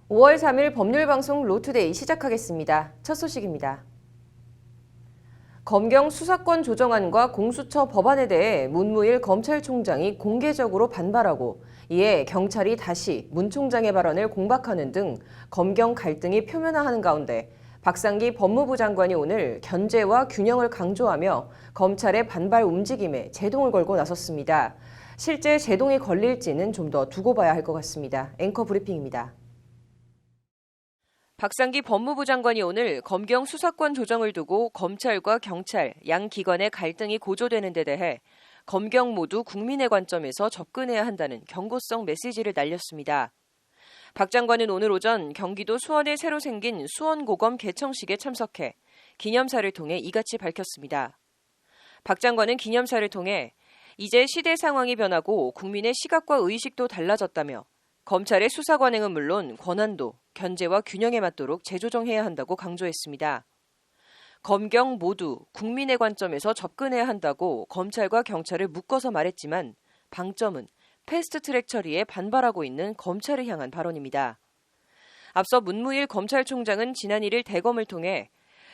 5월 3일 법률방송 로투데이 시작하겠습니다. 첫 소식입니다. 검경 수사권 조정안과 공수처 법안에 대해 문무일 검찰총장이 공개적으로 반발하고 이에 경찰이 다시 문 총장의 발언을 공박하는 등 검경 갈등이 표면화하는 가운데 박상기 법무부 장관이 오늘 견제와 균형을 강조하며 검찰의 반발 움직임에 제동을 걸고 나섰습니다. 실제 제동이 걸릴지는 좀 더 두고 봐야 할 것 같습니다. 앵커 브리핑입니다. 박상기 법무부 장관이 오늘 검경 수사권 조정을 두고 검찰과 경찰, 양 기관의 갈등이 고조되는 데 대해 검경 모두 국민의 관점에서 접근해야 한다는 경고성 메시지를 날렸습니다. 박 장관은 오늘 오전 경기도 수원에 새로 생긴 수원고검 개청식에 참석해 기념사를 통해 이같이 밝혔습니다. 박 장관은 기념사를 통해 이제 시대 상황이 변하고 국민의 시각과 의식도 달라졌다며 검찰의 수사 관행은 물론 권한도 견제와 균형에 맞도록 재조정해야 한다고 강조했습니다. 검경 모두 국민의 관점에서 접근해야 한다고 검찰과 경찰을 묶어서 말했지만 방점은 패스트트랙 처리에 반발하고 있는 검찰을 향한 발언입니다. 앞서 문무일 검찰총장은 지난 1일 대검을 통해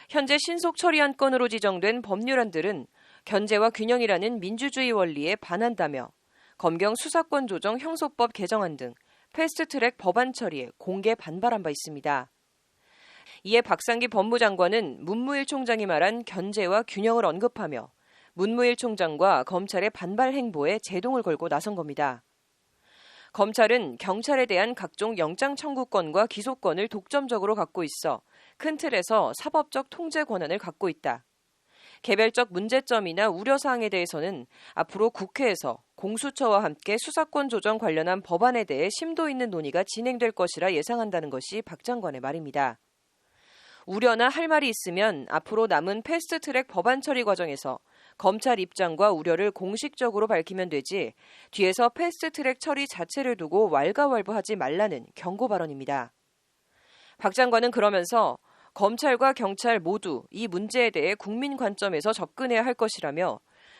현재 신속 처리 안건으로 지정된 법률안들은 견제와 균형이라는 민주주의 원리에 반한다며 검경 수사권 조정 형소법 개정안 등 패스트트랙 법안 처리에 공개 반발한 바 있습니다. 이에 박상기 법무장관은 문무일 총장이 말한 견제와 균형을 언급하며 문무일 총장과 검찰의 반발 행보에 제동을 걸고 나선 겁니다. 검찰은 경찰에 대한 각종 영장 청구권과 기소권을 독점적으로 갖고 있어 큰 틀에서 사법적 통제 권한을 갖고 있다. 개별적 문제점이나 우려사항에 대해서는 앞으로 국회에서 공수처와 함께 수사권 조정 관련한 법안에 대해 심도 있는 논의가 진행될 것이라 예상한다는 것이 박 장관의 말입니다. 우려나 할 말이 있으면 앞으로 남은 패스트트랙 법안 처리 과정에서 검찰 입장과 우려를 공식적으로 밝히면 되지 뒤에서 패스트트랙 처리 자체를 두고 왈가왈부하지 말라는 경고 발언입니다. 박 장관은 그러면서 검찰과 경찰 모두 이 문제에 대해 국민 관점에서 접근해야 할 것이라며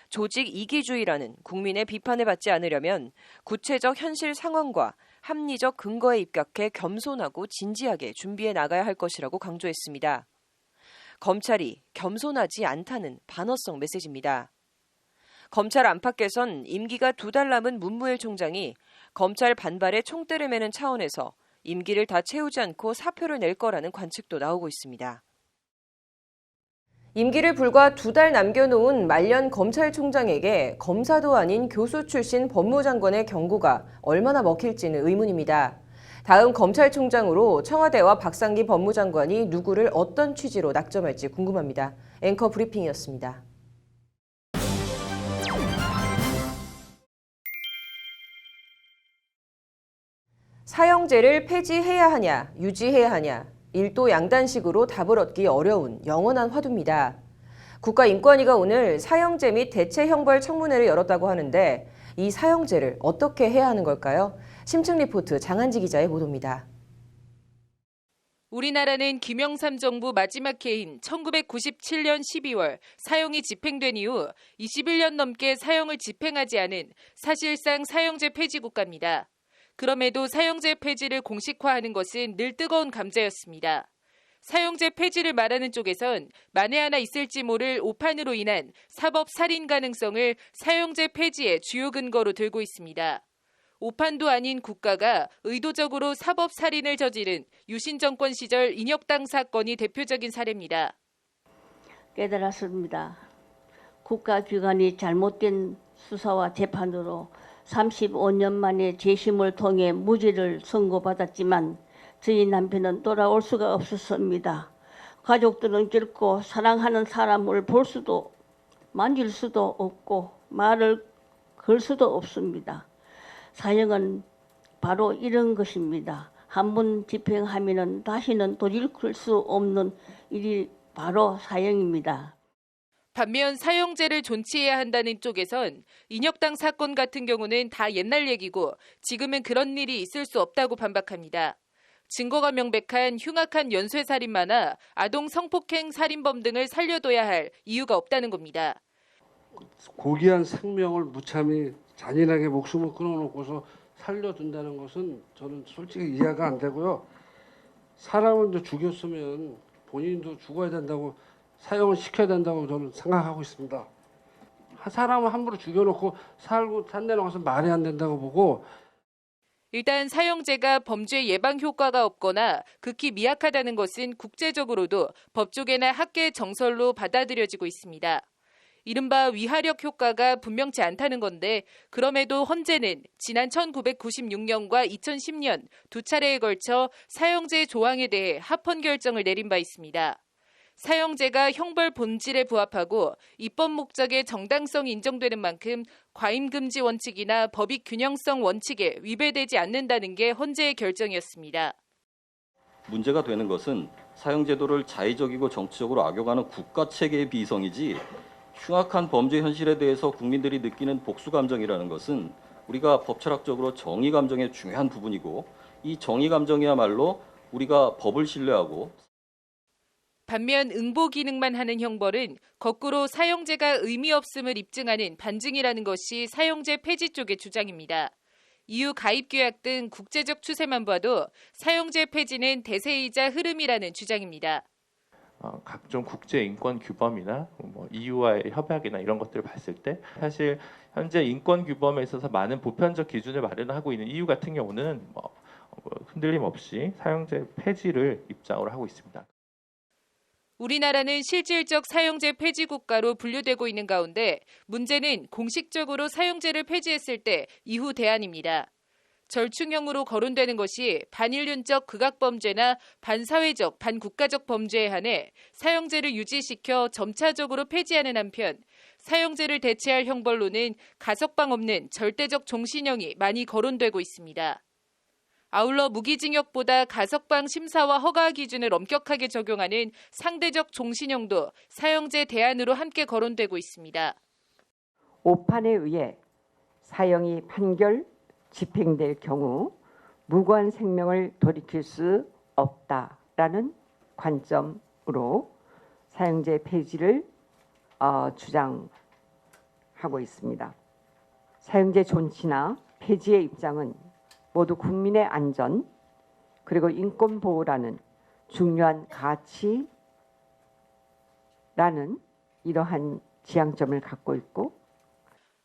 조직 이기주의라는 국민의 비판을 받지 않으려면 구체적 현실 상황과 합리적 근거에 입각해 겸손하고 진지하게 준비해 나가야 할 것이라고 강조했습니다. 검찰이 겸손하지 않다는 반어성 메시지입니다. 검찰 안팎에선 임기가 2달 남은 문무일 총장이 검찰 반발에 총대를 매는 차원에서 임기를 다 채우지 않고 사표를 낼 거라는 관측도 나오고 있습니다. 임기를 불과 2달 남겨놓은 말년 검찰총장에게 검사도 아닌 교수 출신 법무장관의 경고가 얼마나 먹힐지는 의문입니다. 다음 검찰총장으로 청와대와 박상기 법무장관이 누구를 어떤 취지로 낙점할지 궁금합니다. 앵커 브리핑이었습니다. 사형제를 폐지해야 하냐, 유지해야 하냐, 일도 양단식으로 답을 얻기 어려운 영원한 화두입니다. 국가인권위가 오늘 사형제 및 대체 형벌 청문회를 열었다고 하는데 이 사형제를 어떻게 해야 하는 걸까요? 심층 리포트 장한지 기자의 보도입니다. 우리나라는 김영삼 정부 마지막 해인 1997년 12월 사형이 집행된 이후 21년 넘게 사형을 집행하지 않은 사실상 사형제 폐지 국가입니다. 그럼에도 사형제 폐지를 공식화하는 것은 늘 뜨거운 감자였습니다. 사형제 폐지를 말하는 쪽에선 만에 하나 있을지 모를 오판으로 인한 사법 살인 가능성을 사형제 폐지의 주요 근거로 들고 있습니다. 오판도 아닌 국가가 의도적으로 사법 살인을 저지른 유신 정권 시절 인혁당 사건이 대표적인 사례입니다. 깨달았습니다. 국가기관이 잘못된 수사와 재판으로 35년 만에 재심을 통해 무죄를 선고받았지만 저희 남편은 돌아올 수가 없었습니다. 가족들은 결코 사랑하는 사람을 볼 수도 만질 수도 없고 말을 걸 수도 없습니다. 사형은 바로 이런 것입니다. 한 번 집행하면 다시는 돌이킬 수 없는 일이 바로 사형입니다. 반면 사형제를 존치해야 한다는 쪽에선 인혁당 사건 같은 경우는 다 옛날 얘기고 지금은 그런 일이 있을 수 없다고 반박합니다. 증거가 명백한 흉악한 연쇄살인마나 아동 성폭행 살인범 등을 살려둬야 할 이유가 없다는 겁니다. 고귀한 생명을 무참히 잔인하게 목숨을 끊어놓고서 살려둔다는 것은 저는 솔직히 이해가 안 되고요. 사람을 이제 죽였으면 본인도 죽어야 된다고 사형을 시켜야 된다고 저는 생각하고 있습니다. 사람을 함부로 죽여놓고 살고 산다는 것은 말이 안 된다고 보고 일단 사형제가 범죄 예방 효과가 없거나 극히 미약하다는 것은 국제적으로도 법조계나 학계 정설로 받아들여지고 있습니다. 이른바 위하력 효과가 분명치 않다는 건데 그럼에도 헌재는 지난 1996년과 2010년 두 차례에 걸쳐 사형제 조항에 대해 합헌 결정을 내린 바 있습니다. 사형제가 형벌 본질에 부합하고 입법 목적의 정당성이 인정되는 만큼 과잉금지 원칙이나 법익 균형성 원칙에 위배되지 않는다는 게 헌재의 결정이었습니다. 문제가 되는 것은 사형제도를 자의적이고 정치적으로 악용하는 국가체계의 비이성이지 흉악한 범죄 현실에 대해서 국민들이 느끼는 복수감정이라는 것은 우리가 법철학적으로 정의감정의 중요한 부분이고 이 정의감정이야말로 우리가 법을 신뢰하고 반면 응보 기능만 하는 형벌은 거꾸로 사형제가 의미 없음을 입증하는 반증이라는 것이 사형제 폐지 쪽의 주장입니다. EU 가입규약 등 국제적 추세만 봐도 사형제 폐지는 대세이자 흐름이라는 주장입니다. 각종 국제 인권 규범이나 EU와의 협약이나 이런 것들을 봤을 때 사실 현재 인권 규범에 있어서 많은 보편적 기준을 마련하고 있는 EU 같은 경우는 흔들림 없이 사형제 폐지를 입장으로 하고 있습니다. 우리나라는 실질적 사형제 폐지 국가로 분류되고 있는 가운데 문제는 공식적으로 사형제를 폐지했을 때 이후 대안입니다. 절충형으로 거론되는 것이 반인륜적 극악범죄나 반사회적, 반국가적 범죄에 한해 사형제를 유지시켜 점차적으로 폐지하는 한편 사형제를 대체할 형벌로는 가석방 없는 절대적 종신형이 많이 거론되고 있습니다. 아울러 무기징역보다 가석방 심사와 허가 기준을 엄격하게 적용하는 상대적 종신형도 사형제 대안으로 함께 거론되고 있습니다. 오판에 의해 사형이 판결, 집행될 경우 무고한 생명을 돌이킬 수 없다라는 관점으로 사형제 폐지를 주장하고 있습니다. 사형제 존치나 폐지의 입장은 모두 국민의 안전 그리고 인권 보호라는 중요한 가치라는 이러한 지향점을 갖고 있고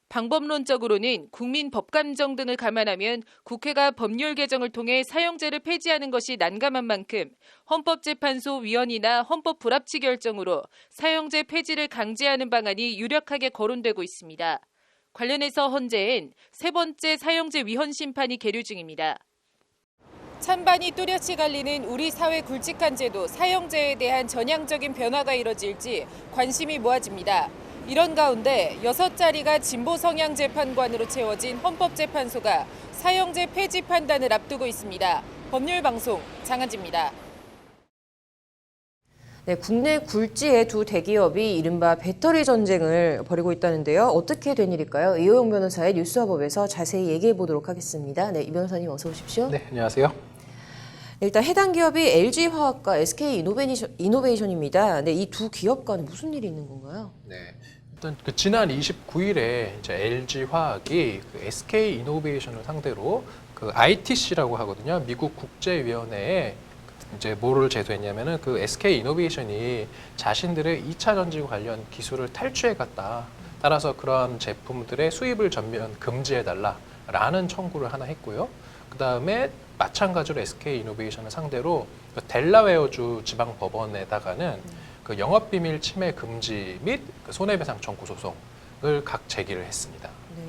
방법론적으로는 국민 법감정 등을 감안하면 국회가 법률 개정을 통해 사형제를 폐지하는 것이 난감한 만큼 헌법재판소 위원이나 헌법 불합치 결정으로 사형제 폐지를 강제하는 방안이 유력하게 거론되고 있습니다. 관련해서 헌재엔 세 번째 사형제 위헌 심판이 계류 중입니다. 찬반이 뚜렷이 갈리는 우리 사회 굵직한 제도 사형제에 대한 전향적인 변화가 이뤄질지 관심이 모아집니다. 이런 가운데 6자리가 진보 성향 재판관으로 채워진 헌법재판소가 사형제 폐지 판단을 앞두고 있습니다. 법률방송 장한지입니다. 네, 국내 굴지의 두 대기업이 이른바 배터리 전쟁을 벌이고 있다는데요. 어떻게 된 일일까요? 이호영 변호사의 뉴스와법에서 자세히 얘기해 보도록 하겠습니다. 네, 이 변호사님 어서 오십시오. 네, 안녕하세요. 일단 해당 기업이 LG화학과 SK이노베이션입니다. 네, 이 두 기업 간에 무슨 일이 있는 건가요? 네. 일단 지난 29일에 이제 LG화학이 SK이노베이션을 상대로 ITC라고 하거든요. 미국 국제위원회에 이제 뭐를 제소했냐면은 SK이노베이션이 자신들의 2차 전지 관련 기술을 탈취해갔다. 따라서 그런 제품들의 수입을 전면 금지해달라라는 청구를 하나 했고요. 그 다음에 마찬가지로 SK이노베이션을 상대로 델라웨어주 지방법원에다가는 영업비밀 침해 금지 및 손해배상 청구 소송을 각 제기를 했습니다. 네.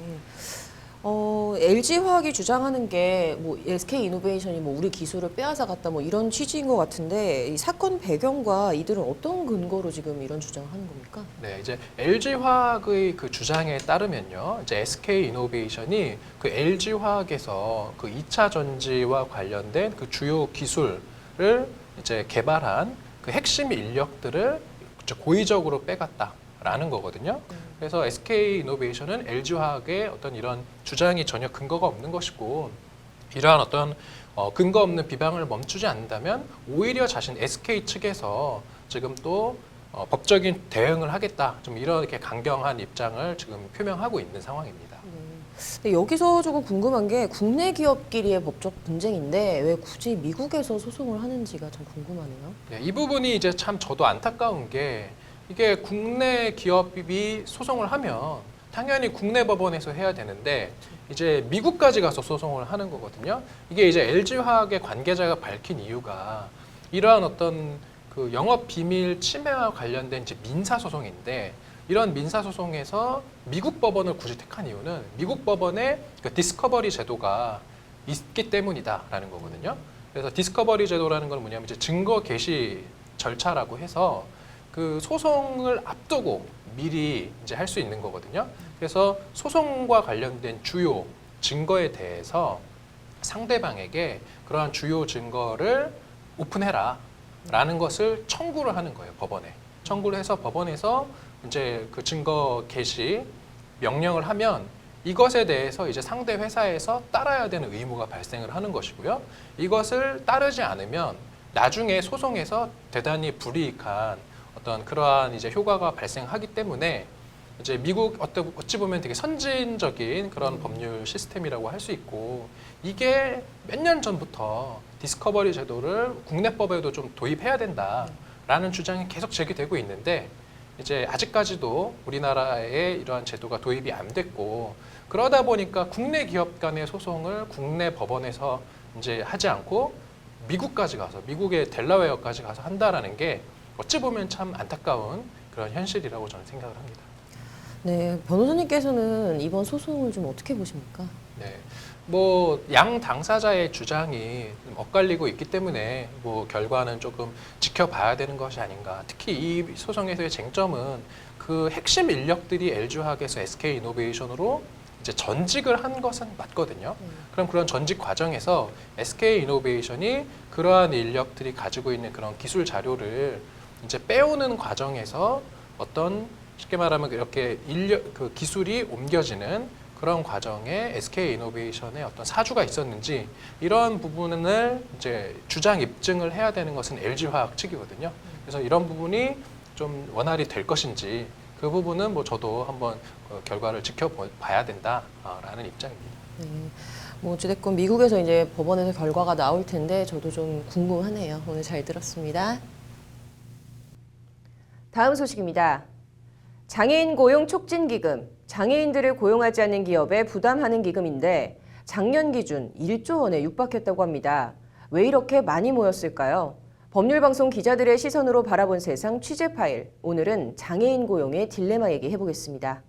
LG화학이 주장하는 게 SK이노베이션이 우리 기술을 빼앗아 갔다 이런 취지인 것 같은데 이 사건 배경과 이들은 어떤 근거로 지금 이런 주장을 하는 겁니까? 네, 이제 LG화학의 주장에 따르면요, 이제 SK이노베이션이 LG화학에서 2차 전지와 관련된 주요 기술을 이제 개발한 핵심 인력들을 고의적으로 빼갔다라는 거거든요. 그래서 SK이노베이션은 LG화학의 어떤 이런 주장이 전혀 근거가 없는 것이고 이러한 어떤 근거 없는 비방을 멈추지 않는다면 오히려 자신 SK 측에서 지금 또 법적인 대응을 하겠다. 좀 이렇게 강경한 입장을 지금 표명하고 있는 상황입니다. 근데 여기서 조금 궁금한 게 국내 기업끼리의 법적 분쟁인데 왜 굳이 미국에서 소송을 하는지가 참 궁금하네요. 네, 이 부분이 이제 참 저도 안타까운 게 이게 국내 기업이 소송을 하면 당연히 국내 법원에서 해야 되는데 이제 미국까지 가서 소송을 하는 거거든요. 이게 이제 LG화학의 관계자가 밝힌 이유가 이러한 어떤 그 영업 비밀 침해와 관련된 이제 민사 소송인데 이런 민사 소송에서 미국 법원을 굳이 택한 이유는 미국 법원에 그 디스커버리 제도가 있기 때문이다라는 거거든요. 그래서 디스커버리 제도라는 건 뭐냐면 이제 증거 개시 절차라고 해서 그 소송을 앞두고 미리 이제 할 수 있는 거거든요. 그래서 소송과 관련된 주요 증거에 대해서 상대방에게 그러한 주요 증거를 오픈해라 라는 것을 청구를 하는 거예요, 법원에. 청구를 해서 법원에서 이제 그 증거 개시 명령을 하면 이것에 대해서 이제 상대 회사에서 따라야 되는 의무가 발생을 하는 것이고요. 이것을 따르지 않으면 나중에 소송에서 대단히 불이익한 어떤 그러한 이제 효과가 발생하기 때문에 이제 미국 어찌 보면 되게 선진적인 그런 법률 시스템이라고 할 수 있고 이게 몇 년 전부터 디스커버리 제도를 국내법에도 좀 도입해야 된다라는 주장이 계속 제기되고 있는데 이제 아직까지도 우리나라에 이러한 제도가 도입이 안 됐고 그러다 보니까 국내 기업 간의 소송을 국내 법원에서 이제 하지 않고 미국까지 가서 미국의 델라웨어까지 가서 한다라는 게 어찌 보면 참 안타까운 그런 현실이라고 저는 생각을 합니다. 네, 변호사님께서는 이번 소송을 좀 어떻게 보십니까? 네, 뭐 양 당사자의 주장이 좀 엇갈리고 있기 때문에 뭐 결과는 조금 지켜봐야 되는 것이 아닌가. 특히 이 소송에서의 쟁점은 그 핵심 인력들이 LG화학에서 SK이노베이션으로 이제 전직을 한 것은 맞거든요. 그럼 그런 전직 과정에서 SK이노베이션이 그러한 인력들이 가지고 있는 그런 기술 자료를 이제 빼오는 과정에서 어떤 쉽게 말하면 이렇게 그 기술이 옮겨지는 그런 과정에 SK이노베이션의 어떤 사주가 있었는지 이런 부분을 이제 주장 입증을 해야 되는 것은 LG화학 측이거든요. 그래서 이런 부분이 좀 원활히 될 것인지 그 부분은 뭐 저도 한번 그 결과를 지켜봐야 된다라는 입장입니다. 네, 뭐 어찌됐건 미국에서 이제 법원에서 결과가 나올 텐데 저도 좀 궁금하네요. 오늘 잘 들었습니다. 다음 소식입니다. 장애인 고용 촉진 기금, 장애인들을 고용하지 않는 기업에 부담하는 기금인데 작년 기준 1조 원에 육박했다고 합니다. 왜 이렇게 많이 모였을까요? 법률방송 기자들의 시선으로 바라본 세상 취재 파일. 오늘은 장애인 고용의 딜레마 얘기해보겠습니다.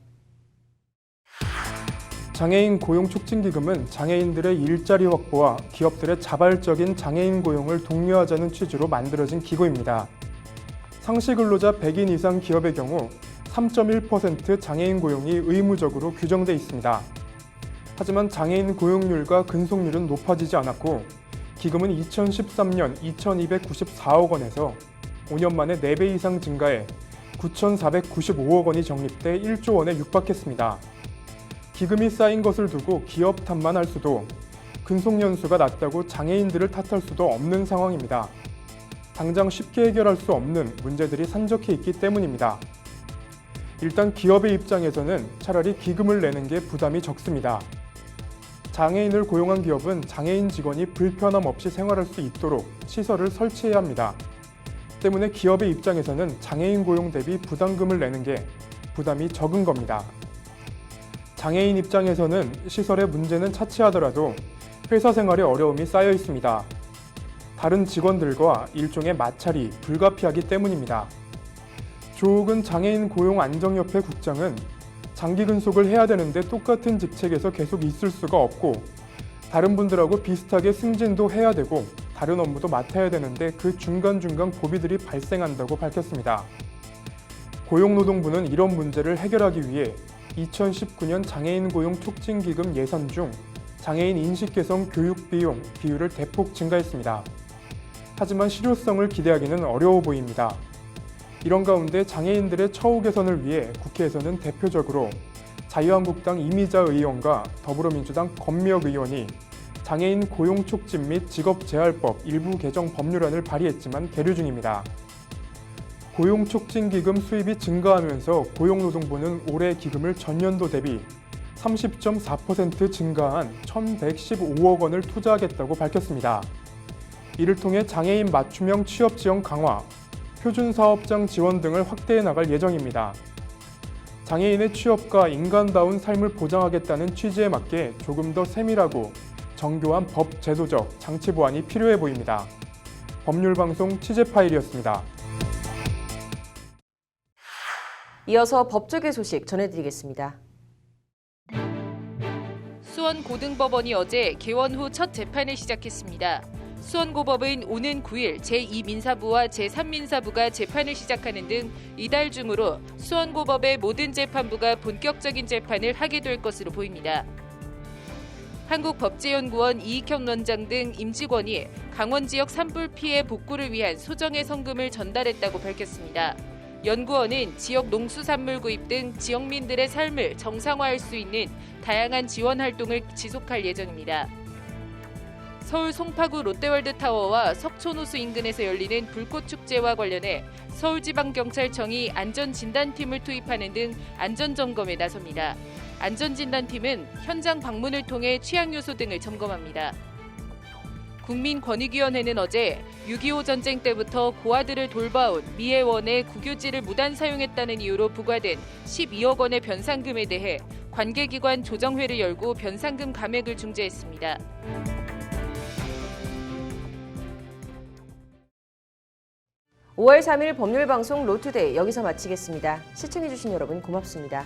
장애인 고용 촉진 기금은 장애인들의 일자리 확보와 기업들의 자발적인 장애인 고용을 독려하자는 취지로 만들어진 기구입니다. 상시 근로자 100인 이상 기업의 경우 3.1% 장애인 고용이 의무적으로 규정돼 있습니다. 하지만 장애인 고용률과 근속률은 높아지지 않았고 기금은 2013년 2,294억 원에서 5년 만에 4배 이상 증가해 9,495억 원이 적립돼 1조 원에 육박했습니다. 기금이 쌓인 것을 두고 기업 탓만 할 수도 근속연수가 낮다고 장애인들을 탓할 수도 없는 상황입니다. 당장 쉽게 해결할 수 없는 문제들이 산적해 있기 때문입니다. 일단 기업의 입장에서는 차라리 기금을 내는 게 부담이 적습니다. 장애인을 고용한 기업은 장애인 직원이 불편함 없이 생활할 수 있도록 시설을 설치해야 합니다. 때문에 기업의 입장에서는 장애인 고용 대비 부담금을 내는 게 부담이 적은 겁니다. 장애인 입장에서는 시설의 문제는 차치하더라도 회사 생활에 어려움이 쌓여 있습니다. 다른 직원들과 일종의 마찰이 불가피하기 때문입니다. 조욱은 장애인 고용안정협회 국장은 장기 근속을 해야 되는데 똑같은 직책에서 계속 있을 수가 없고 다른 분들하고 비슷하게 승진도 해야 되고 다른 업무도 맡아야 되는데 그 중간중간 고비들이 발생한다고 밝혔습니다. 고용노동부는 이런 문제를 해결하기 위해 2019년 장애인 고용 촉진기금 예산 중 장애인 인식 개선 교육 비용 비율을 대폭 증가했습니다. 하지만 실효성을 기대하기는 어려워 보입니다. 이런 가운데 장애인들의 처우 개선을 위해 국회에서는 대표적으로 자유한국당 이미자 의원과 더불어민주당 권미혁 의원이 장애인 고용 촉진 및 직업재활법 일부 개정 법률안을 발의했지만 계류 중입니다. 고용 촉진 기금 수입이 증가하면서 고용노동부는 올해 기금을 전년도 대비 30.4% 증가한 1,115억 원을 투자하겠다고 밝혔습니다. 이를 통해 장애인 맞춤형 취업 지원 강화, 표준사업장 지원 등을 확대해 나갈 예정입니다. 장애인의 취업과 인간다운 삶을 보장하겠다는 취지에 맞게 조금 더 세밀하고 정교한 법 제도적 장치 보완이 필요해 보입니다. 법률방송 취재파일이었습니다. 이어서 법조계 소식 전해드리겠습니다. 수원고등법원이 어제 개원 후 첫 재판을 시작했습니다. 수원고법은 오는 9일 제2민사부와 제3민사부가 재판을 시작하는 등 이달 중으로 수원고법의 모든 재판부가 본격적인 재판을 하게 될 것으로 보입니다. 한국법제연구원 이익현 원장 등 임직원이 강원 지역 산불 피해 복구를 위한 소정의 성금을 전달했다고 밝혔습니다. 연구원은 지역 농수산물 구입 등 지역민들의 삶을 정상화할 수 있는 다양한 지원 활동을 지속할 예정입니다. 서울 송파구 롯데월드타워와 석촌호수 인근에서 열리는 불꽃축제와 관련해 서울지방경찰청이 안전진단팀을 투입하는 등 안전점검에 나섭니다. 안전진단팀은 현장 방문을 통해 취약 요소 등을 점검합니다. 국민권익위원회는 어제 6.25 전쟁 때부터 고아들을 돌봐온 미애원의 국유지를 무단 사용했다는 이유로 부과된 12억 원의 변상금에 대해 관계기관 조정회를 열고 변상금 감액을 중재했습니다. (5월 3일) 법률방송 로투데이 여기서 마치겠습니다. 시청해주신 여러분 고맙습니다.